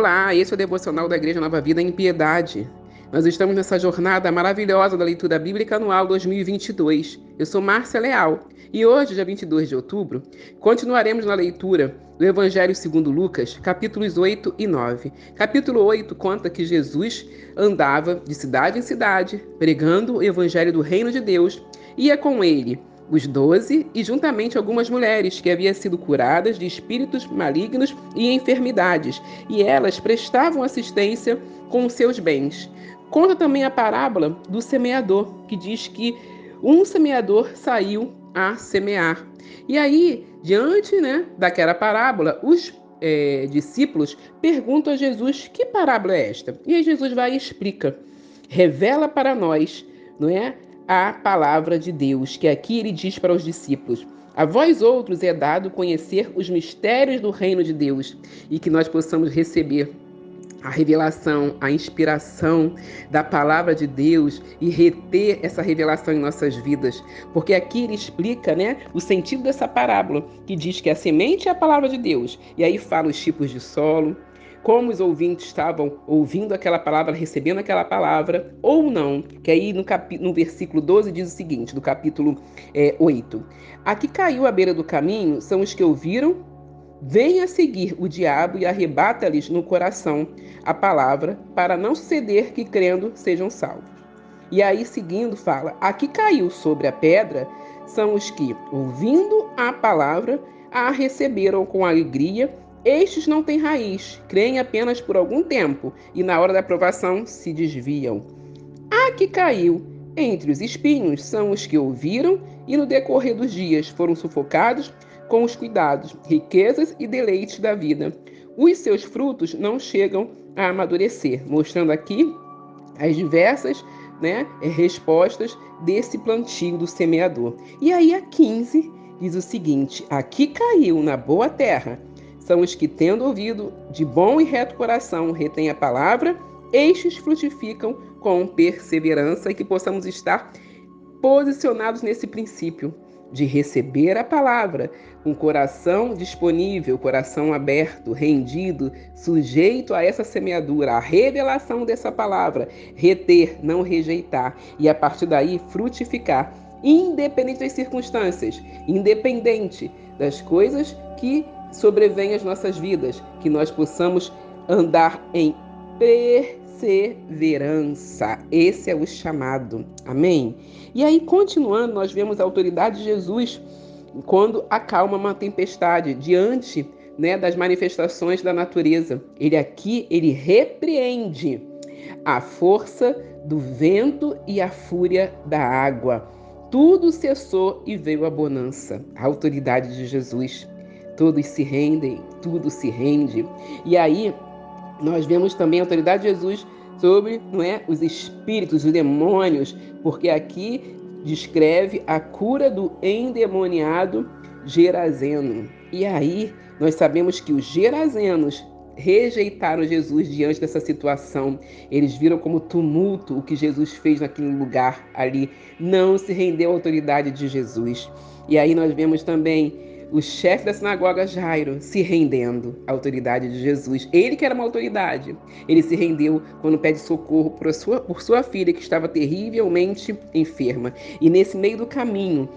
Olá, esse é o Devocional da Igreja Nova Vida em Piedade. Nós estamos nessa jornada maravilhosa da leitura bíblica anual 2022. Eu sou Márcia Leal e hoje, dia 22 de outubro, continuaremos na leitura do Evangelho segundo Lucas, capítulos 8 e 9. Capítulo 8 conta que Jesus andava de cidade em cidade, pregando o Evangelho do Reino de Deus, ia com ele os 12 e juntamente algumas mulheres que haviam sido curadas de espíritos malignos e enfermidades, e elas prestavam assistência com os seus bens. Conta também a parábola do semeador, que diz que um semeador saiu a semear. E aí, diante, daquela parábola, os discípulos perguntam a Jesus: que parábola é esta? E aí Jesus vai e explica, revela para nós, não é? A palavra de Deus, que aqui ele diz para os discípulos: a vós outros é dado conhecer os mistérios do reino de Deus, e que nós possamos receber a revelação, a inspiração da palavra de Deus e reter essa revelação em nossas vidas. Porque aqui ele explica, o sentido dessa parábola, que diz que a semente é a palavra de Deus. E aí fala os tipos de solo, como os ouvintes estavam ouvindo aquela palavra, recebendo aquela palavra, ou não. Que aí no versículo 12 diz o seguinte, do capítulo 8. Aqui caiu à beira do caminho são os que ouviram, vem a seguir o diabo e arrebata-lhes no coração a palavra, para não suceder que crendo sejam salvos. E aí seguindo fala, aqui caiu sobre a pedra são os que, ouvindo a palavra, a receberam com alegria. Estes não têm raiz, creem apenas por algum tempo e na hora da provação se desviam. A que caiu entre os espinhos são os que ouviram e no decorrer dos dias foram sufocados com os cuidados, riquezas e deleites da vida. Os seus frutos não chegam a amadurecer, mostrando aqui as diversas respostas desse plantio do semeador. E aí a 15 diz o seguinte, aqui caiu na boa terra são os que, tendo ouvido de bom e reto coração, retêm a palavra, estes frutificam com perseverança, e que possamos estar posicionados nesse princípio de receber a palavra, um coração disponível, coração aberto, rendido, sujeito a essa semeadura, a revelação dessa palavra, reter, não rejeitar, e a partir daí frutificar, independente das circunstâncias, independente das coisas que sobrevêm às nossas vidas, que nós possamos andar em perseverança. Esse é o chamado. Amém? E aí, continuando, nós vemos a autoridade de Jesus quando acalma uma tempestade diante das manifestações da natureza. Ele repreende a força do vento e a fúria da água. Tudo cessou e veio a bonança. A autoridade de Jesus. Todos se rendem, tudo se rende. E aí, nós vemos também a autoridade de Jesus sobre os espíritos, os demônios, porque aqui descreve a cura do endemoniado Gerazeno. E aí, nós sabemos que os gerazenos rejeitaram Jesus diante dessa situação. Eles viram como tumulto o que Jesus fez naquele lugar ali. Não se rendeu à autoridade de Jesus. E aí nós vemos também o chefe da sinagoga Jairo se rendendo à autoridade de Jesus. Ele que era uma autoridade, ele se rendeu quando pede socorro por sua filha que estava terrivelmente enferma. E nesse meio do caminho,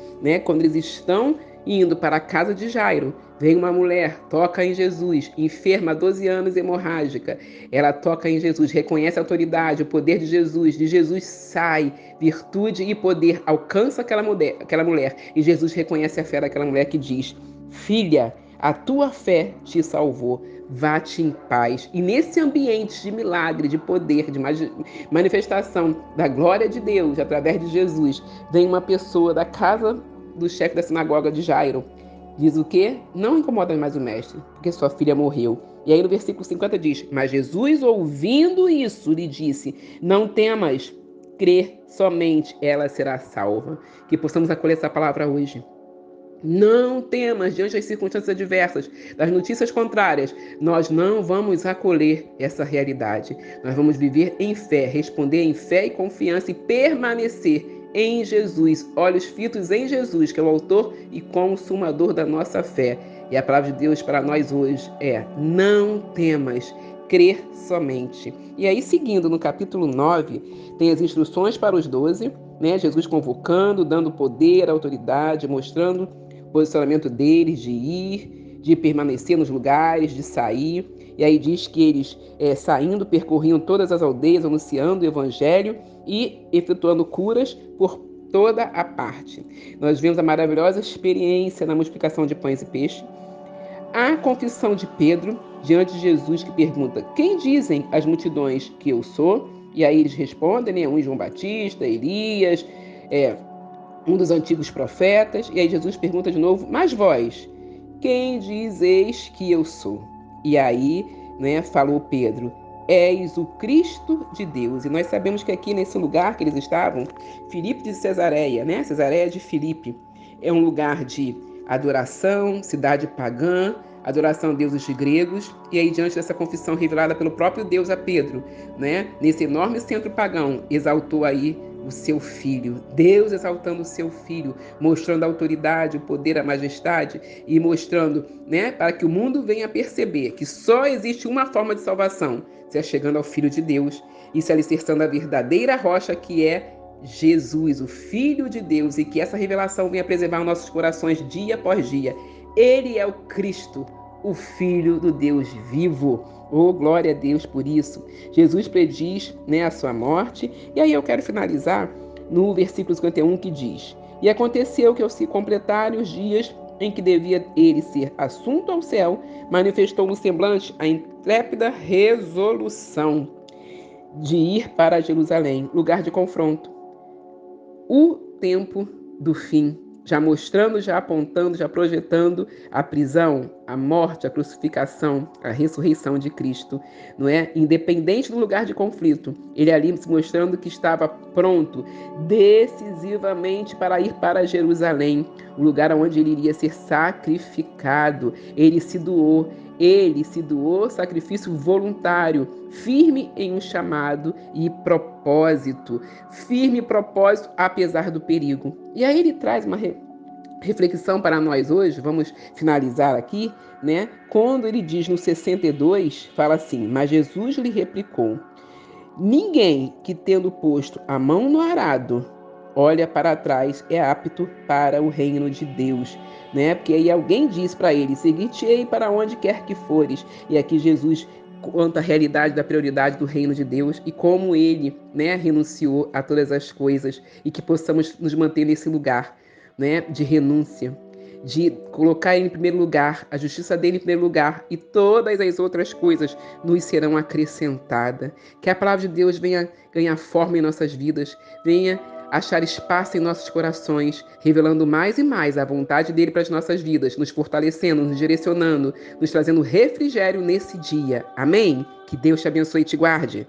quando eles estão indo para a casa de Jairo, vem uma mulher, toca em Jesus, enferma há 12 anos, hemorrágica. Ela toca em Jesus, reconhece a autoridade, o poder de Jesus sai, virtude e poder alcança aquela mulher. E Jesus reconhece a fé daquela mulher que diz, filha, a tua fé te salvou, vá-te em paz. E nesse ambiente de milagre, de poder, de manifestação da glória de Deus, através de Jesus, vem uma pessoa da casa do chefe da sinagoga de Jairo. Diz o quê? Não incomoda mais o mestre, porque sua filha morreu. E aí no versículo 50 diz, mas Jesus, ouvindo isso, lhe disse, não temas, crê somente, ela será salva. Que possamos acolher essa palavra hoje. Não temas diante das circunstâncias adversas, das notícias contrárias. Nós não vamos acolher essa realidade. Nós vamos viver em fé, responder em fé e confiança e permanecer em Jesus, olhos fitos em Jesus, que é o autor e consumador da nossa fé. E a palavra de Deus para nós hoje é: não temas, crer somente. E aí, seguindo no capítulo 9, tem as instruções para os 12, né? Jesus convocando, dando poder, autoridade, mostrando o posicionamento deles de ir, de permanecer nos lugares, de sair. E aí diz que eles, saindo, percorriam todas as aldeias, anunciando o evangelho e efetuando curas por toda a parte. Nós vimos a maravilhosa experiência na multiplicação de pães e peixes, a confissão de Pedro diante de Jesus, que pergunta: quem dizem as multidões que eu sou? E aí eles respondem, né? Um João Batista, Elias, um dos antigos profetas. E aí Jesus pergunta de novo: mas vós, quem dizeis que eu sou? E aí, né, falou Pedro: és o Cristo de Deus. E nós sabemos que aqui nesse lugar que eles estavam, Filipe de Cesareia, né? Cesareia de Filipe, é um lugar de adoração, cidade pagã, adoração a deuses gregos. E aí, diante dessa confissão revelada pelo próprio Deus a Pedro, né, nesse enorme centro pagão, exaltou aí o seu filho, Deus exaltando o seu filho, mostrando a autoridade, o poder, a majestade e mostrando, né, para que o mundo venha a perceber que só existe uma forma de salvação, se é chegando ao Filho de Deus e se alicerçando a verdadeira rocha que é Jesus, o Filho de Deus, e que essa revelação venha preservar nossos corações dia após dia. Ele é o Cristo, o Filho do Deus vivo. Oh, glória a Deus por isso. Jesus prediz, né, a sua morte. E aí eu quero finalizar no versículo 51 que diz: e aconteceu que ao se completarem os dias em que devia ele ser assunto ao céu, manifestou no semblante a intrépida resolução de ir para Jerusalém, lugar de confronto, o tempo do fim, já mostrando, já apontando, já projetando a prisão, a morte, a crucificação, a ressurreição de Cristo, não é? Independente do lugar de conflito, ele ali se mostrando que estava pronto decisivamente para ir para Jerusalém, o lugar onde ele iria ser sacrificado. Ele se doou sacrifício voluntário, firme em um chamado e propósito, firme propósito apesar do perigo. E aí ele traz uma reflexão para nós hoje, vamos finalizar aqui, né? Quando ele diz no 62, fala assim: mas Jesus lhe replicou: ninguém que tendo posto a mão no arado olha para trás é apto para o reino de Deus, né? Porque aí alguém diz para ele: seguir-te-ei para onde quer que fores. E aqui Jesus conta a realidade da prioridade do reino de Deus e como ele, né, renunciou a todas as coisas, e que possamos nos manter nesse lugar, né, de renúncia, de colocar ele em primeiro lugar, a justiça dele em primeiro lugar, e todas as outras coisas nos serão acrescentadas. Que a palavra de Deus venha ganhar forma em nossas vidas, venha achar espaço em nossos corações, revelando mais e mais a vontade dele para as nossas vidas, nos fortalecendo, nos direcionando, nos trazendo refrigério nesse dia. Amém? Que Deus te abençoe e te guarde.